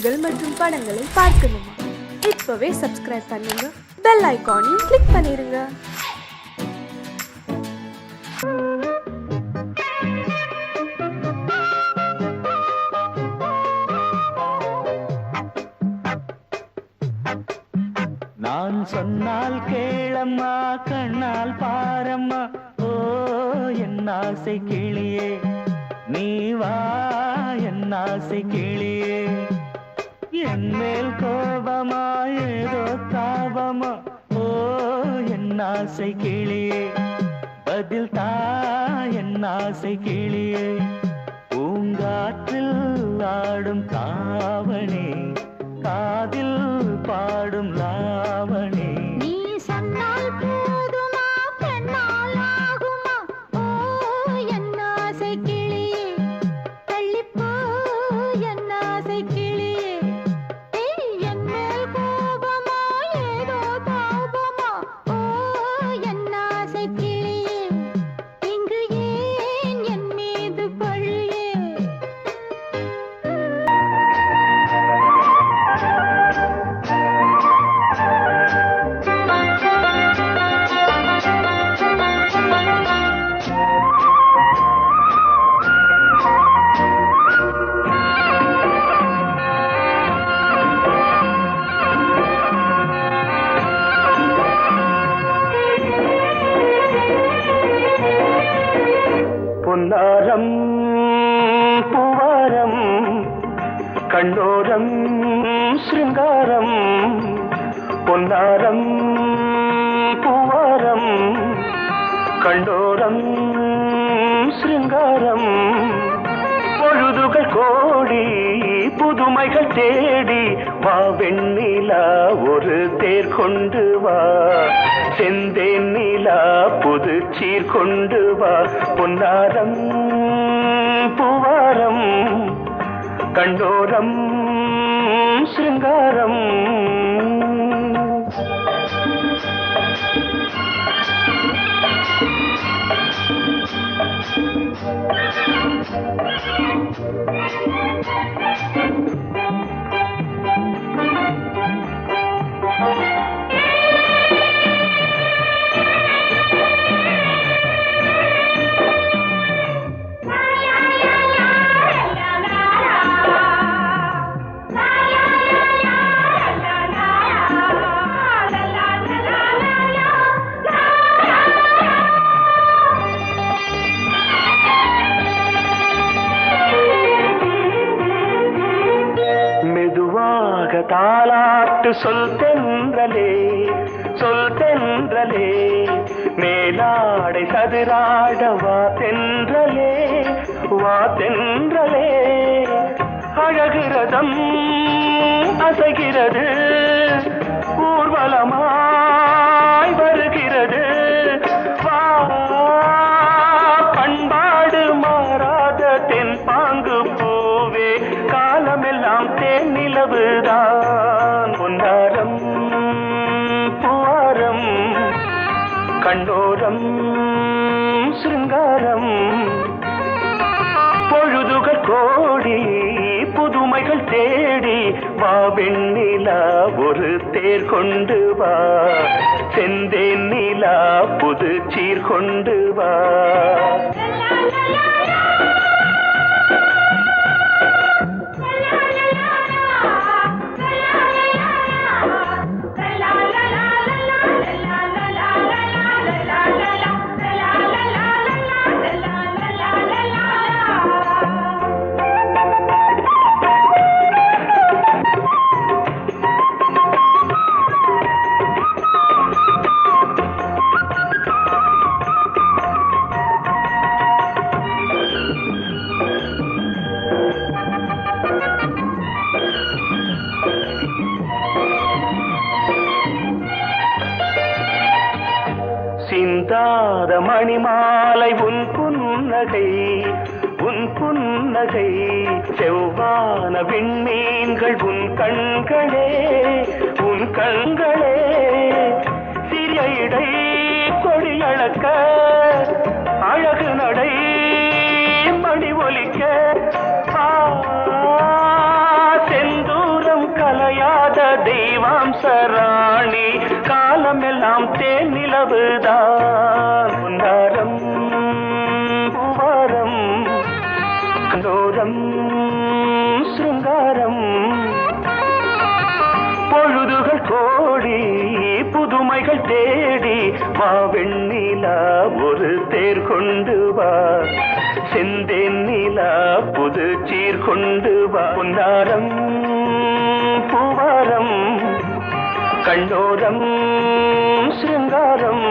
நிகழ்ச்சிகள் மற்றும் படங்களை பார்க்கணுமா? இப்பவே சப்ஸ்கிரைப் பண்ணுங்க, பெல் ஐகானையும் கிளிக் பண்ணிருங்க. நான் சொன்னால் கேளம்மா, கண்ணால் பாரம்மா, ஓ என் ஆசை கிளியே, நீ வா என் ஆசை கிளியே. என் மேல் கோபமா ஏதோ தாபமா, ஓ என் ஆசை கிளியே, பதில் தா என் ஆசை கிளியே. பூங்காற்றில் ஆடும் தாவணி, காதில் பாடும் லாவணி. நீ சொன்னால் போதுமா, பெண்ணால் ஆகுமா, ஓ என் ஆசை கிளியே, தள்ளிப்போ என் ஆசை கிளியே. என் மேல் கோபமா ஏதோ தாபமா, ஓ என் ஆசை கிளியே, இங்கு ஏன் என் மீது பழியே? பொன்னாரம் பூவாரம், கண்ணோரம் சிருங்காரம். பொன்னாரம் பூவாரம், கண்ணோரம் சிருங்காரம். பொழுதுகள் கோடி, புதுமைகள் தேடி வா வெண்ணிலா, ஒரு தேர் கொண்டு வா, செந்தேன் நிலா புது சீர் கொண்டு வா. பொன்னாரம் பூவாரம், கண்டோரம் சிருங்காரம். தாலாட்டு சொல் தென்றலே, சொல் தென்றலே, மேலாடை சதுராட வா தென்றலே, வா தென்றலே. அழகிறதம் அசைகிறது, ஊர்வலமாய் வருகிறது, வா பண்பாடு மாறாத தென் பாங்கு பூவே, காலமெல்லாம் தேன் நிலவுதான். பொன்னாரம் பூவாரம், கண்டோரம் சிருங்காரம். பொழுதுகள் கோடி, புதுமைகள் தேடி வா வெண்ணிலா, ஒரு தேர் கொண்டு வா, செந்தேன் நிலா புது சீர் கொண்டு வா. சிந்தாத மணிமாலை உன் புன்னகை, உன் புன்னகை. செவ்வான விண்மீன்கள் உன் கண்களே, உன் கண்களே. சிறிய இடை கொடியளக்க, அழகு நடை மணி ஒலிக்க, செந்தூர கலையாத தெய்வாம்சராணி காலமெல்லாம் தேன் நிலவுதான் பொன்னாரம் பூவாரம் கண்டோரம் சிருங்காரம் பொழுதுகள் கோடி புதுமைகள் தேடி வா வெண்ணிலா ஒரு தேர் கொண்டு வா செந்தேன் நிலா புது சீர் கொண்டு வா பொன்னாரம் பூவாரம் கண்டோரம் சிருங்காரம்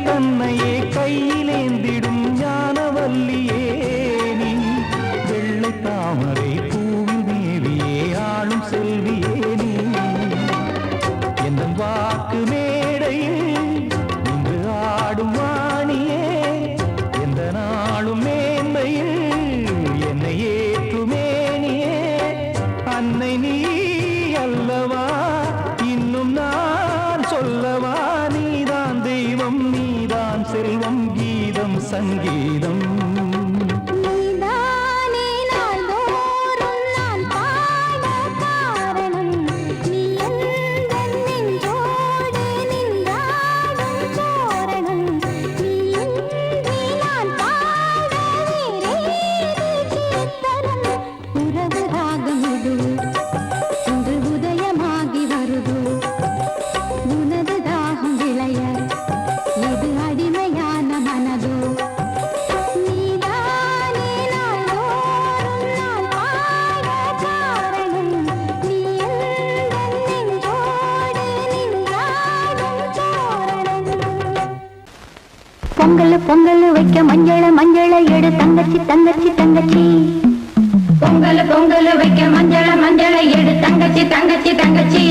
தன்னையே கையிலேந்திடும் ஞானவல்லியே நீ வெள்ளை தாமரை பூவில் மேவியே ஆளும் செல்வியே நீ என் வாக்கு மேடையில் இன்று ஆடும் வாணியே எந்த நாளும் மேன்மையில் என்னை ஏற்றுமேனியே அன்னை நீ அல்லவா இன்னும் நான் சொல்லவா சங்கீதம். நீதானே நாள்தோறும் நான் பாட காரணம். நீ எந்தன் நெஞ்சோடு நின்றாடும் தோரணம். நீயின்றி நான் பாட வேறேது கீர்த்தனம். உறவு ராகம் இது இன்று உதயமாகி வருது. உனது தாகம் விளைய இது அடிமையான மனதோ. நீதானே நாள்தோறும் நான் பாட காரணம். நீ எந்தன் நெஞ்சோடு நின்றாடும் தோரணம். பொங்கல் பொங்கல் வைக்க மஞ்சள மஞ்சள எடு தங்கச்சி தங்கச்சி தங்கச்சி. பொங்கல் பொங்கல் வைக்க மஞ்சள மஞ்சள எடு தங்கச்சி தங்கச்சி தங்கச்சி.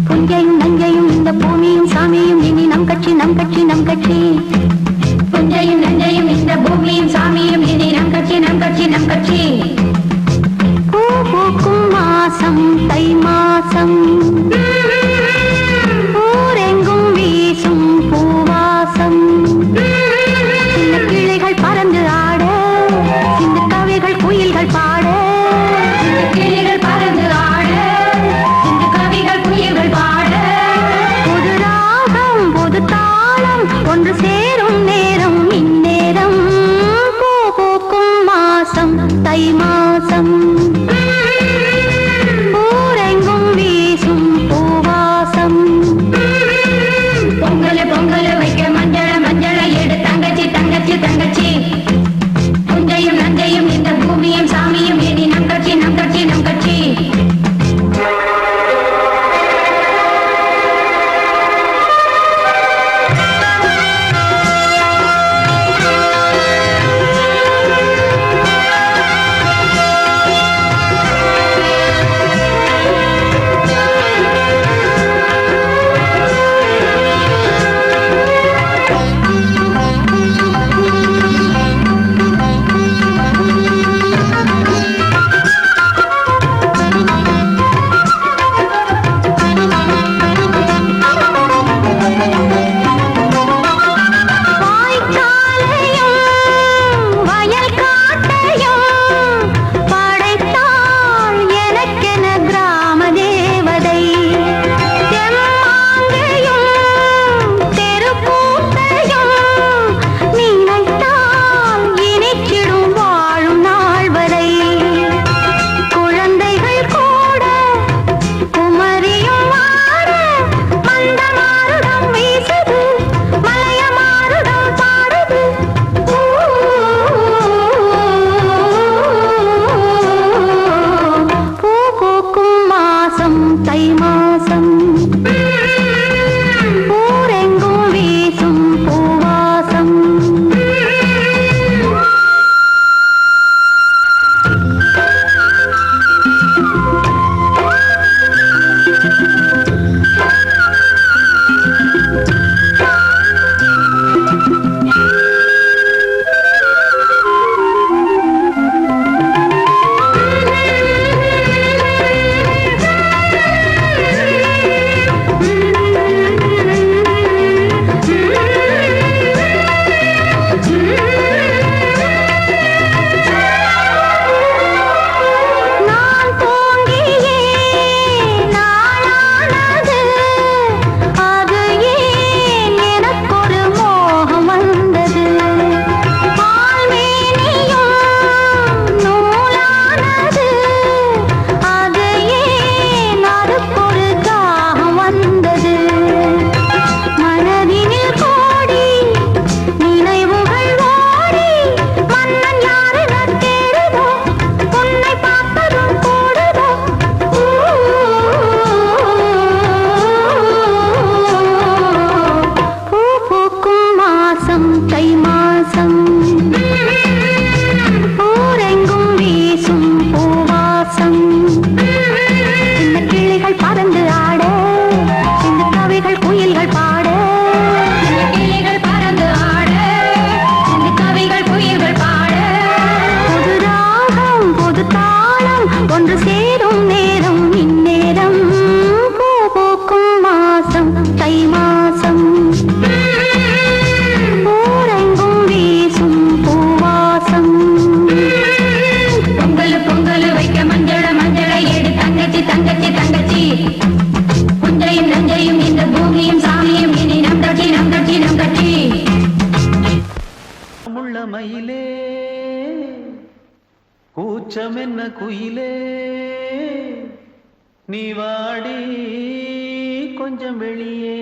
புஞ்சையும் நஞ்சையும் இந்த பூமியும் சாமியும் இனி நம் கட்சி நம் கட்சி நம் கட்சி. புஞ்சையும் நஞ்சையும் இந்த பூமியும் சாமியும் இனி நம் கட்சி நம் கட்சி நம் கட்சி. பூ பூக்கும் மாசம் தை மாசம். ஊரெங்கும் வீசும் பூவாசம். சின்ன கிளைகள் பறந்து ஆட சின்ன கவிகள் குயில்கள் பாட. சின்ன கிளைகள் பறந்து ஆட சின்ன கவிகள் குயில்கள் பாட. புது ராகம் புது தாளம் ஒன்று சேரும் நேரம் இந்நேரம். பூ பூக்கும் மாசம் தை மாசம். ஊரெங்கும் வீசும் கூச்சம் என்ன குயிலே நீ வாடி கொஞ்சம் வெளியே.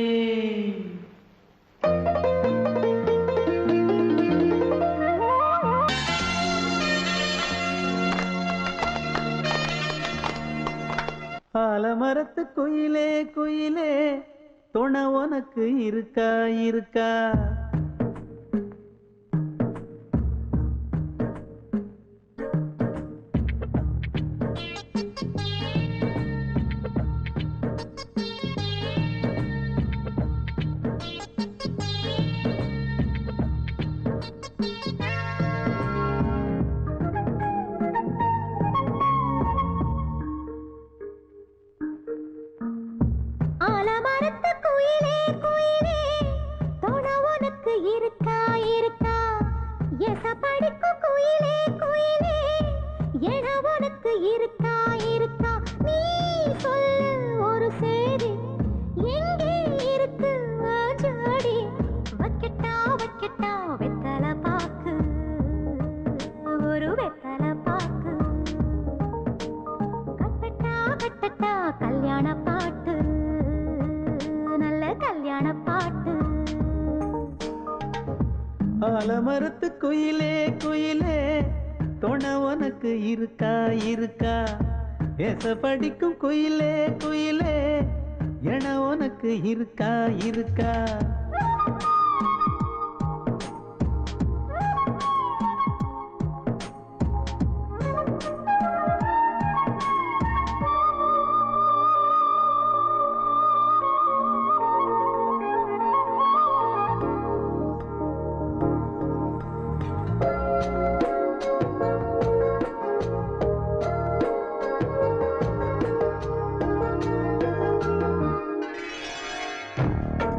ஆலமரத்து குயிலே குயிலே துணை உனக்கு இருக்கா இருக்கா. ஆலமரத்து குயிலே குயிலே துணை உனக்கு இருக்கா இருக்கா. எசப்படிக்கும் குயிலே குயிலே என உனக்கு இருக்கா இருக்கா. நீ சொல்லு ஒரு சேதி எங்கே இருக்கு ஜோடி. வைக்கட்டா வைக்கட்டா வெத்தலை பாக்கு ஒரு வெத்தலை பாக்கு. கட்டட்டா கட்டட்டா கல்யாண பாட்டு நல்ல கல்யாண பாட்டு. ஆலமரத்து குயிலே குயிலே துணை உனக்கு இருக்கா இருக்கா. ஏச படிக்கும் குயிலே குயிலே என உனக்கு இருக்கா இருக்கா.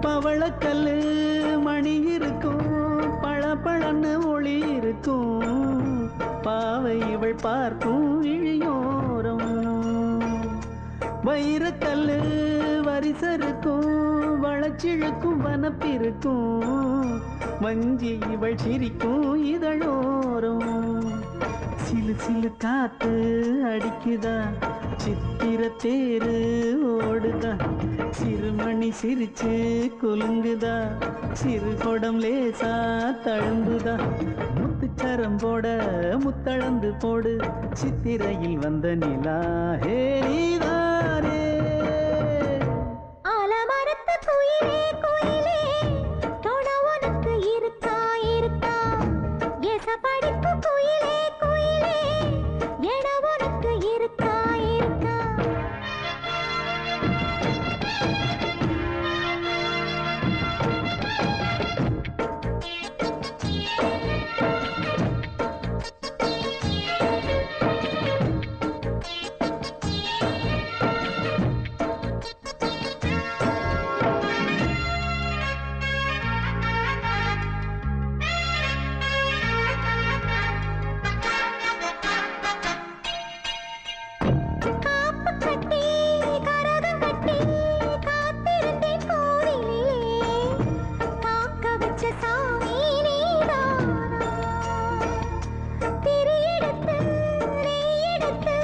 பவளக்கல்லு மணி இருக்கும் பழப்பழன்னு ஒளி இருக்கும். பாவை இவள் பார்க்கும் இழியோரம். வைரக்கல்லு வரிசருக்கும் வளச்சிழுக்கும் வனப்பிருக்கும். வஞ்சி இவள் சிரிக்கும் இதழோரம். சிலு சிலு காத்து அடிக்குதா சித்திர தேரு ஓடுதா. சிறுமணி சிரிச்சு குலுங்குதா சிறு கொடம் லேசா தழும்புதா. முத்துச்சரம் போட முத்தளந்து போடு சித்திரையில் வந்த நிலா ஹே நீதானே. ஆலமரத்து குயிலே குயிலே துணை உனக்கு இருக்கா இருக்கா. எசப்படிக்கும் குயிலே குயிலே என உனக்கு இருக்கா இருக்கா. காப்பு கட்டி கரகம் கட்டி காத்திருந்தேன் கோவிலிலே. காக்க வச்ச சாமி நீதானா. திரி எடுத்து நெய் எடுத்து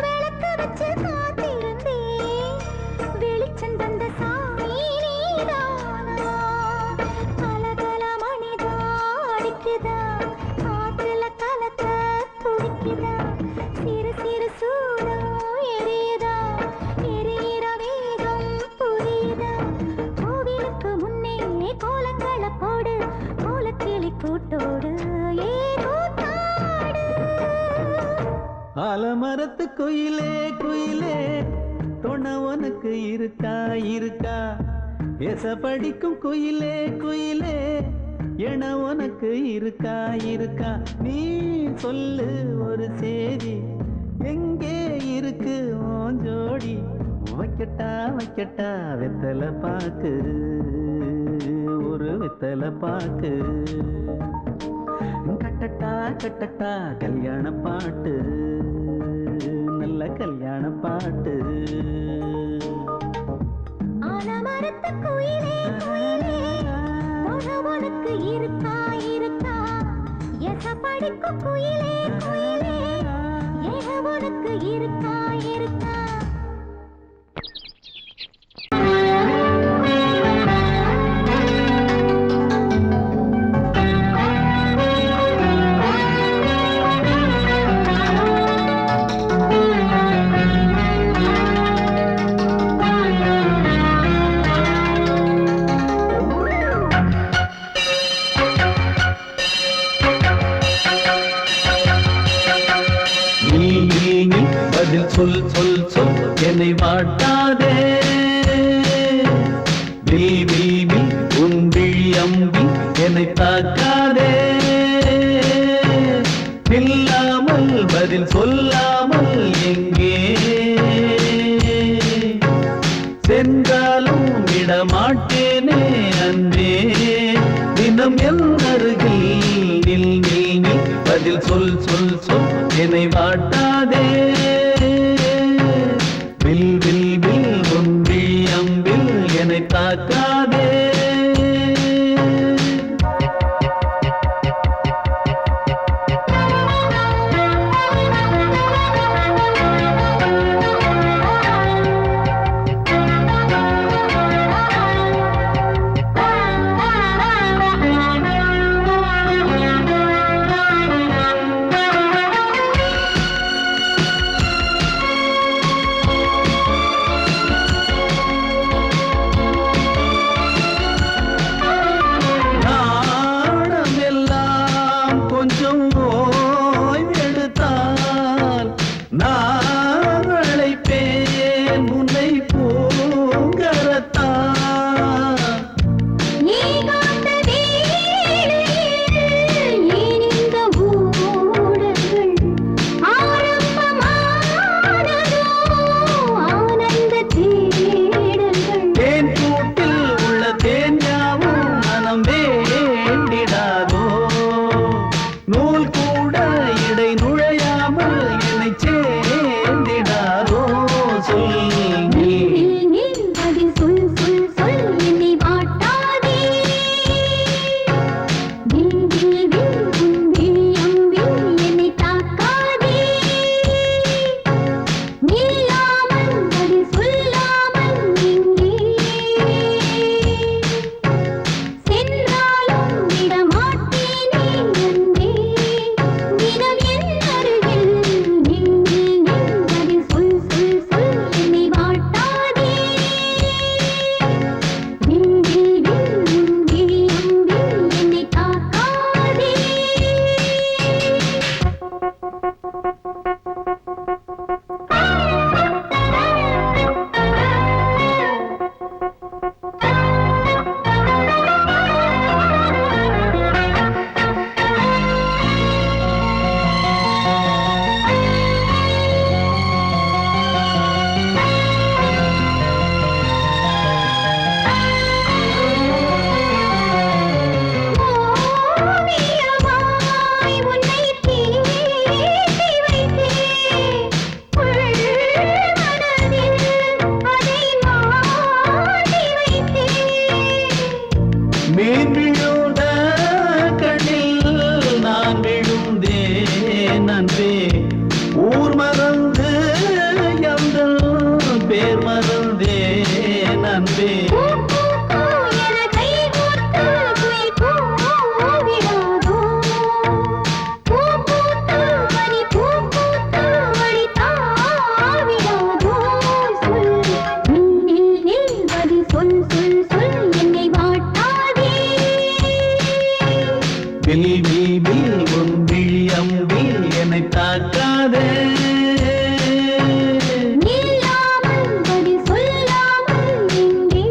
விளக்கு வச்சு காத்திருந்தேன். வெளிச்சம் தந்த சாமி நீதானா. கலகல மணிதா அடிக்குதா காற்றுல கலக்க துடிக்குதா. சிறு சிறு சூடம் எரியுதா எரியிற வேகம் புரியுதா. கோவிலுக்கு முன்னே கோலங்களை போடு கோலக்கிளி கூட்டோடு ஏ கூத்தாடு. ஆலமரத்து குயிலே குயிலே துணை உனக்கு இருக்கா இருக்கா. எச படிக்கும் குயிலே குயிலே என உனக்கு இருக்கா இருக்கா. நீ சொல்லு ஒரு சேதி எங்கே இருக்கு உன் ஜோடி. வைக்கட்டா வைக்கட்டா வெத்தலை பாக்கு ஒரு வெத்தலை பாக்கு. கட்டட்டா கட்டட்டா கல்யாண பாட்டு நல்ல கல்யாண பாட்டு. ஆலமரத்து குயிலே குயிலே துணை உனக்கு இருக்கா இருக்கா. எசப்படிக்கும் குயிலே குயிலே உனக்கு இருக்கா இருக்கா நீ பதில் சொல் சொல் சொல் என்னை வாட்டாதே வில் உன் விழி அம்பி என்னை தாக்காதே இல்லாமல் பதில் சொல்லாமல் எங்கே சென்றாலும் விடமாட்டேனே அன்பே தினம் என் அருகில் நில் நில் நில் பதில் சொல் சொல் சொல் என்னை வாட்டாதே வில் உன் விழி அம்பில் என்னை தாக்காதே கொஞ்சம் ஓய்வெடுத்தால் நான் அழைப்பேன் உன்னை பூங்கரத்தான் நீ காத்த வேளையில் ஏன் இந்த ஊடல்கள் ஆரம்பமானதோ ஆனந்த தேடல்கள் தேன் கூட்டில் உள்ள தேன் யாவும் மனம் வேண்டிடாதோ நூல் கூட இடை நுழையாமல் என்னை சேர்ந்திடாதோ சொல் நீ பதில் சொல் சொல் சொல் என்னை வாட்டாதே வில் உன் விழி அம்பில் என்னை தாக்காதே நில்லாமல் பதில் சொல்லாமல் எங்கே சென்றாலும் விடமாட்டேனே அன்பே தினம் என் அருகில் நில் நில் நில் பதில் சொல் சொல் சொல் என்னை வாட்டாதே வில் உன் விழி அம்பில் என்னை தாக்காதே ஓவியமாய் உன்னை தீட்டி வைத்தேன் மனதில் அதை மாட்டி வைத்தேன் மீன் விழுந்த கண்ணில் நான் விழுந்தேன் அன்பே ஊர் மறந்து எங்கள் பேர் மறந்தேன் அன்பே பூ பூ பூ என கை கோர்த்து குயில் கூவிடாதோ பூ பூத்து மணி பூ பூத்து மணி தாவிடாதோ சொல் நில் நில் பதில் சொல் சொல் சொல் என்னை வாட்டாதே வில் உன் விழி அம்பில் என்னை தாக்காதே நில்லாமல் பதில் சொல்லாமல் எங்கே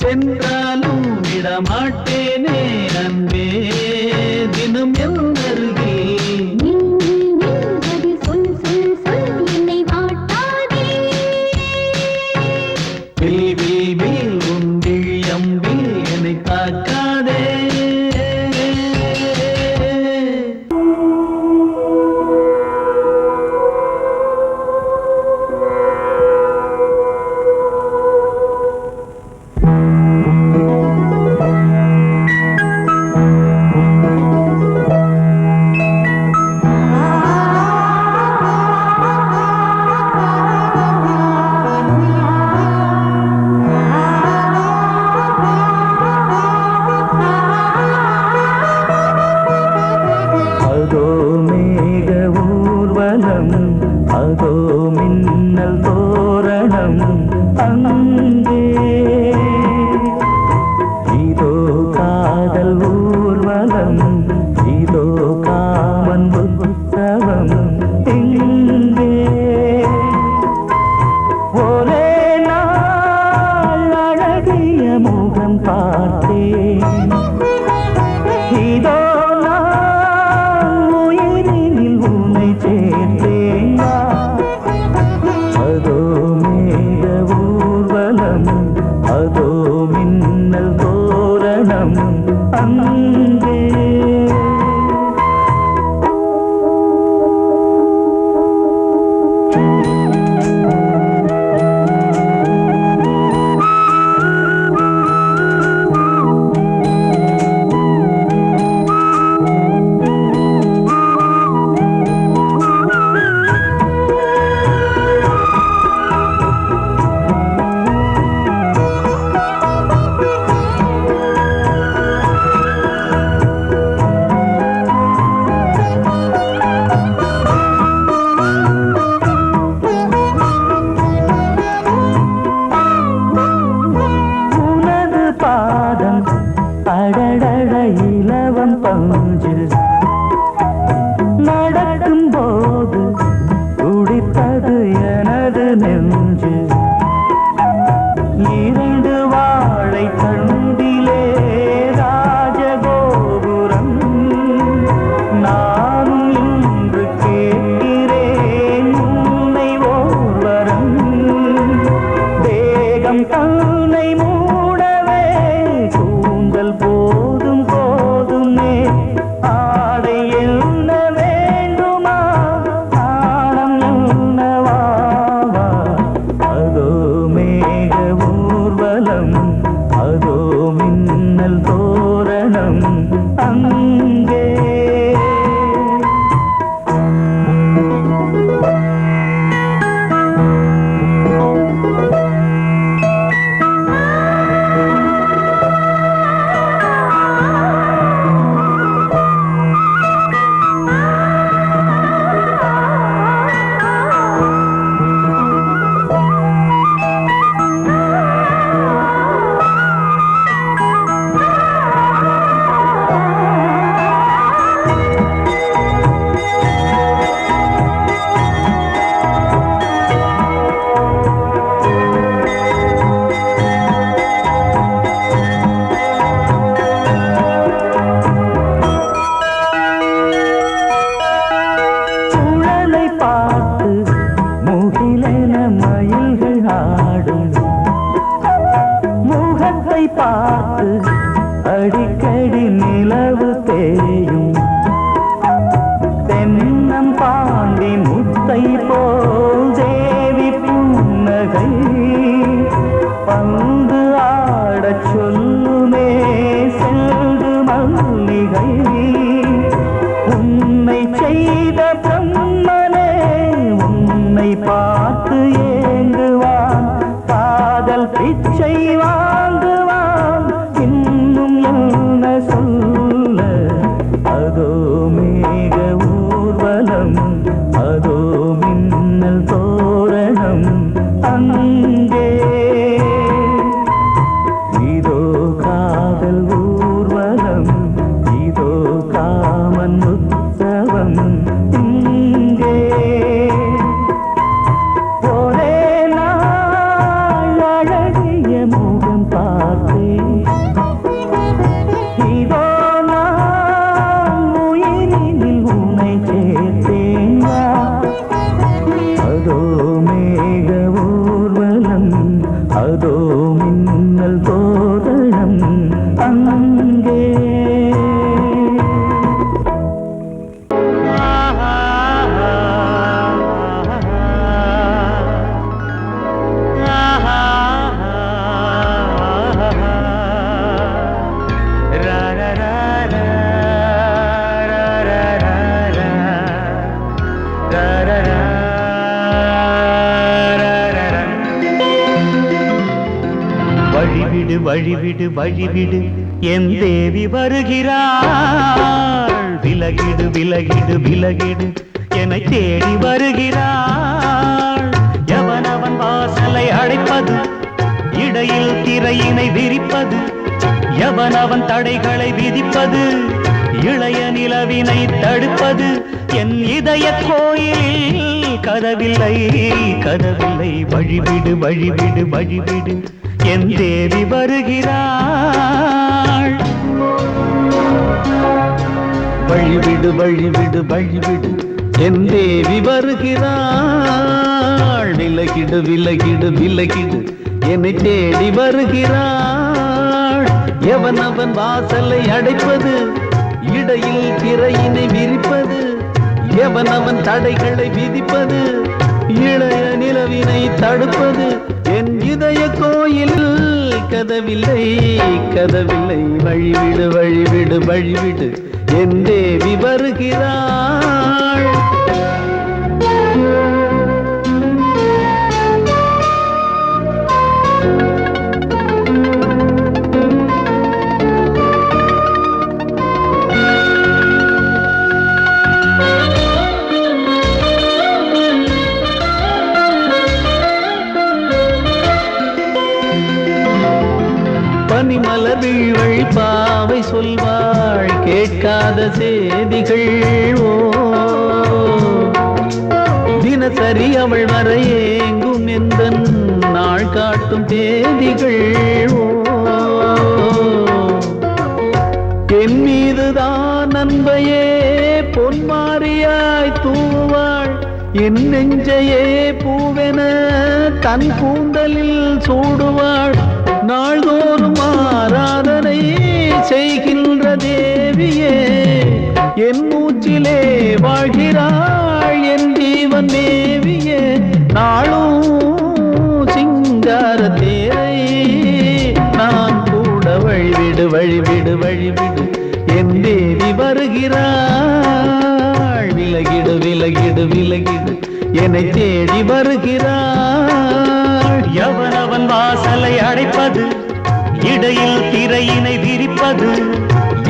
சென்றாலும் விடமாட்டேனே அன்பே தினம் என் அருகில் நில் நில் நில் பதில் சொல் சொல் சொல் என்னை வாட்டாதே வில் உன் விழி அம்பில் என்னை தாக்காதே அங்கே இதோ காதல் ஊர்வலம் இதோ காமன் உற்சவம் இங்கே ஒரே நாள் அழகிய முகம் பார்த்தேன் இதோ நான் உயிரினில் உன்னை சேர்த்தேன் அதோ மேக ஊர்வலம் அதோ மின்னல் தோரணம் அங்கே அடடட இலவம் பஞ்சு நடக்கும் போது துடித்தது எனது நெஞ்சு இரண்டு வாழை தண்டிலே ராஜகோபுரம் நானும் இன்று கேட்கிறேன் உன்னை ஓர்வரம் தேகம் தன்னை மூடவே கூந்தல் போதும் போதுமே ஆடை என்ன வேண்டுமா ஆடம் என்னவா அதோ மேக ஊர்வலம் அதோ மின்னல் தோரணம் அங்கே பார்த்து அடிக்கடி நிலவு தேயும் தென்னம் பாண்டி முத்தை போல் தேவி புன்னகை பந்து ஆடச் சொல்லுமே செல்து மல்லிகை உன்னை செய்த பிரம்மனே உன்னை பார்த்து ஏங்குவான் காதல் பிச்சை வாங்குவான் இன்னும் என்ன சொல்ல அதோ மேக ஊர்வலம் அதோ மின்னல் தோரணம் அங்கே இதோ காதல் ஊர்வலம் இதோ காமன் உற்சவம் இங்கே ஒரே நாள் அழகிய முகம் பார்த்தேன் இதோ நான் உயிரினில் உன்னை சேர்த்தேன் அதோ மேக ஊர்வலம் அதோ மின்னல் தோரணம் அங்கே வழிவிடு வழிவிடு வழிவிடு என் தேவி வருகிறாள் விலகிடு விலகிடு விலகிடு என்னை தேடி வருகிறாள் எவனவன் வாசலை அடைப்பது, இடையில் திரையினை விரிப்பது, எவனவன் தடைகளை விதிப்பது, இளைய நிலவினை தடுப்பது, என் இதய கோயிலில் கதவில்லை கதவில்லை, வழிவிடு வழிவிடு வழிவிடு, என் தேவி வருகிறாள். வழிவிடு வழிவிடு வழிவிடு, என் தேவி வருகிறாள். விலகிடு விலகிடு விலகிடு, என்னை தேடி வருகிறாள். எவனவன் வாசலை அடைப்பது, இடையில் திரையினை விரிப்பது, எவனவன் தடைகளை விதிப்பது, இளைய நிலவினை தடுப்பது, என் இதய கோயில் கதவில்லை கதவில்லை, வழிவிடு வழிவிடு வழிவிடு, என் தேவி வருகிறாள். பனிமலர் வீழ்வழி பாவை சொல்வாள், கேட்காத செய்திகள். ஓ, தினசரி அவள் வர ஏங்கும் எந்த நாள் காட்டும் தேதிகள். ஓ, என் மீதுதான் அன்பையே பொன்மாரியாய் தூவாள், என் நெஞ்சையே பூவென தன் கூந்தலில் சூடுவாள். நாள்தோறும் ஆராதனை செய்கின்ற தேவியே, என் மூச்சிலே வாழ்கிறாள் என் ஜீவன் தேவியே. நாளும் சிங்கார தேரை நான் கூட, வழிவிடு வழிவிடு வழிவிடு, என் தேவி வருகிறாள். விலகிடு விலகிடு விலகிடு, என்னை தேடி வருகிறாள். எவனவன் வாசலை அடைப்பது, இடையில் திரையினை விரிப்பது,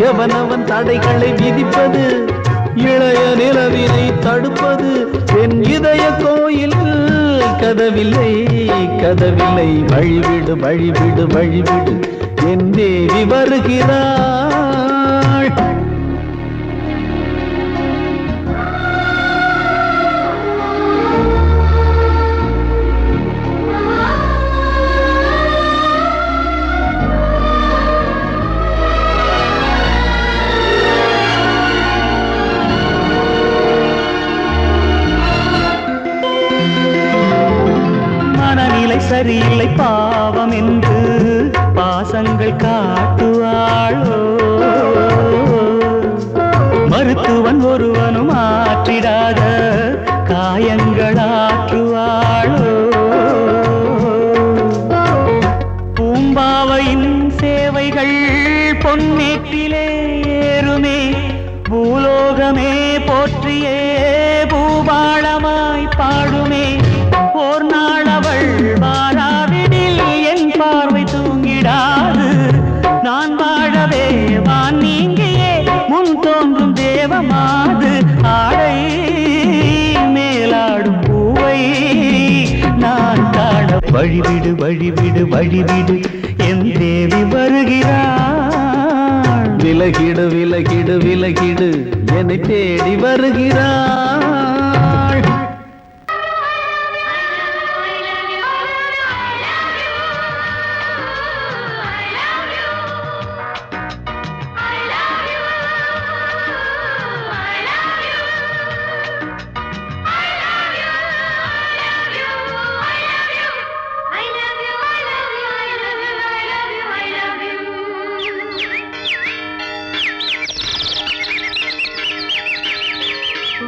எவனவன் தடைகளை விதிப்பது, இளைய நிலவினை தடுப்பது, என் இதய கோயில் கதவில்லை கதவில்லை, வழிவிடு வழிவிடு வழிவிடு, என் தேவி வருகிறாள். சரியில்லை பாவம் என்று பாசங்கள் காட்டுவாளோ, மருத்துவன் ஒருவனும் ஆற்றிடாத காயங்களாற்றுவாளோ. பூம்பாவையின் சேவைகள் பொன்னேற்றிலே ஏறுமே, பூலோகமே போற்றியே பூபாளமாய் பாடுமே. ஓர் நாள் அவள் வாராவிடில் என் பார்வை தூங்கிடாது, நான் வாழவே வான் நீங்கியே முன் தோன்றும் தேவமாது. ஆடை மேலாடும் பூவை நான் காண, வழிவிடு வழிவிடு வழிவிடு, என் தேவி வருகிறாள். விலகிடு விலகிடு விலகிடு, என்னை தேடி வருகிறாள்.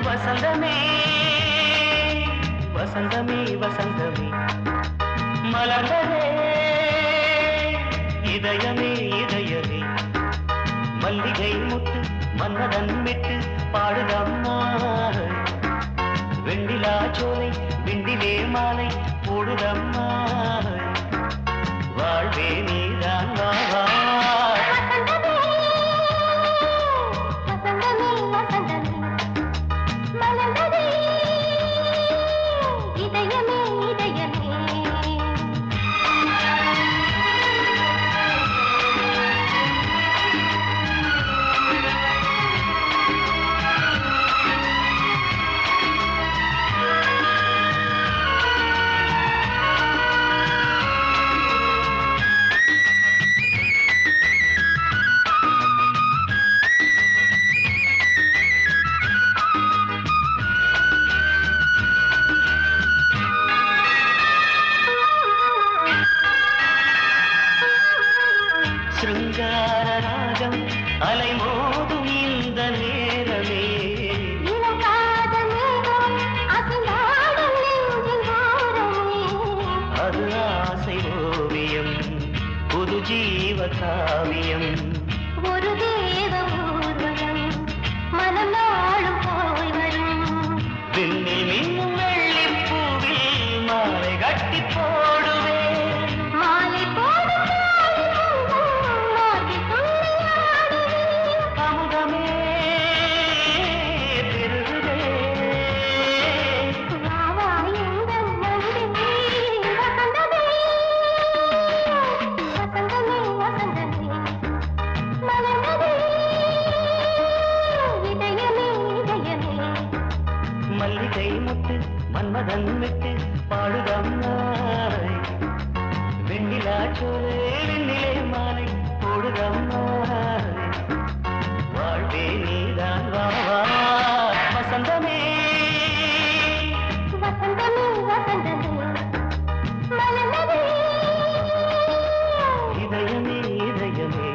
வசந்தமே வசந்தமே வசந்தமே மலர்ந்ததே, இதயமே இதயமே, மல்லிகை முட்டு மன்னதன் மெட்டு பாடுதம்மா. வெண்ணிலா சோலை விண்டிலே மாலை போடுதம்மா, வாழ்வே நீதான் வா. இதயமே இதயமே, ரீங்கார ராகம் அலைமோதும் இந்த நேரமே இளம் காதல் மேகம் அசைந்தாடும் நெஞ்சின் ஓரமே. அது ஆசை ஓவியம் புது ஜீவ காவியம் ஒரு தேவ ஊர்வலம் மனம் நாளும் போய் வரும். விண்ணில் மின்னும் வெள்ளிப் பூவில் மாலை கட்டி போடுவேன் மாலை போடும் மார்கழி துள்ளியாடுவேன். அமுதமே பெருகுதே வா வா எங்கள் நந்தினி வசந்தமே வசந்தமே வசந்தமே மலர்ந்ததே இதயமே இதயமே. மல்லிகை முட்டு மன்மதன் விட்டு பாடுதம்மாய் வெண்ணிலா சோலை வெண்ணிலே மாலை போடுதம்மாய் வாழ்வே நீதான் வா வா வசந்தமே வசந்தமே வசந்தமே மலர்ந்ததே இதயமே இதயமே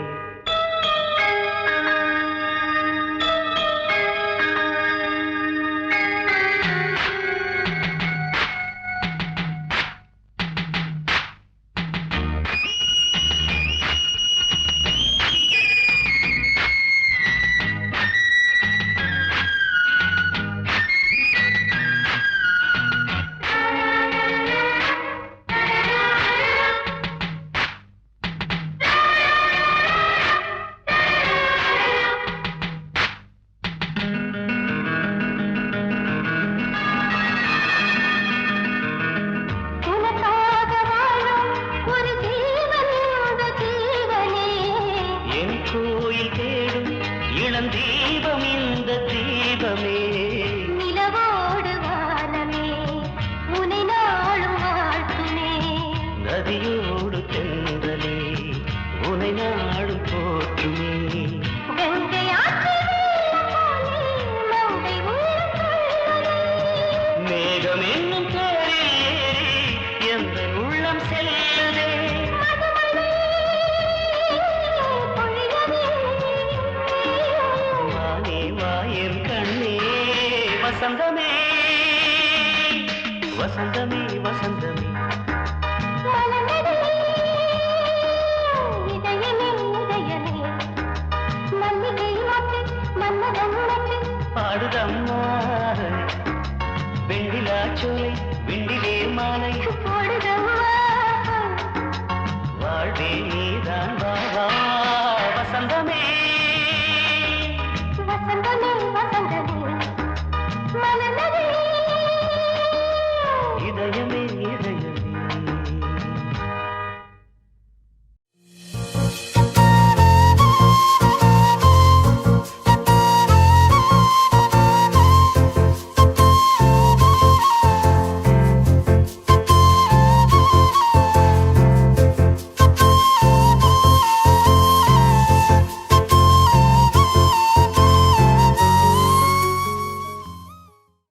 உனக்காக வாழும் ஒரு ஜீவன் இந்த ஜீவனே. என் கோயில் தேடும் இளம் தீபம் இந்த தீபமே நிலவோடு வானமே உனை நாளும் வாழ்த்துமே. நதியோடு தென்றலே உனை நாடும் போற்றுமே கங்கை ஆற்றில் வெள்ளம் போலே மங்கை உள்ளம் கொள்ளுதே. மேகம் என்னும் தேரில் ஏறி எந்த உள்ளம் செல்லுதே மதுமழை பொழியவே. வானே வாயன் கண்ணே வசந்தமே வசந்தமே வசந்தமே மலர்ந்ததே இதயமே இதயமே. மல்லிகை மொட்டு மன்மதன் மொட்டு பாடுதம்மா வெண்ணிலா சோலை வெண்டிலே மாலை போடுதம்மா வாழ்வே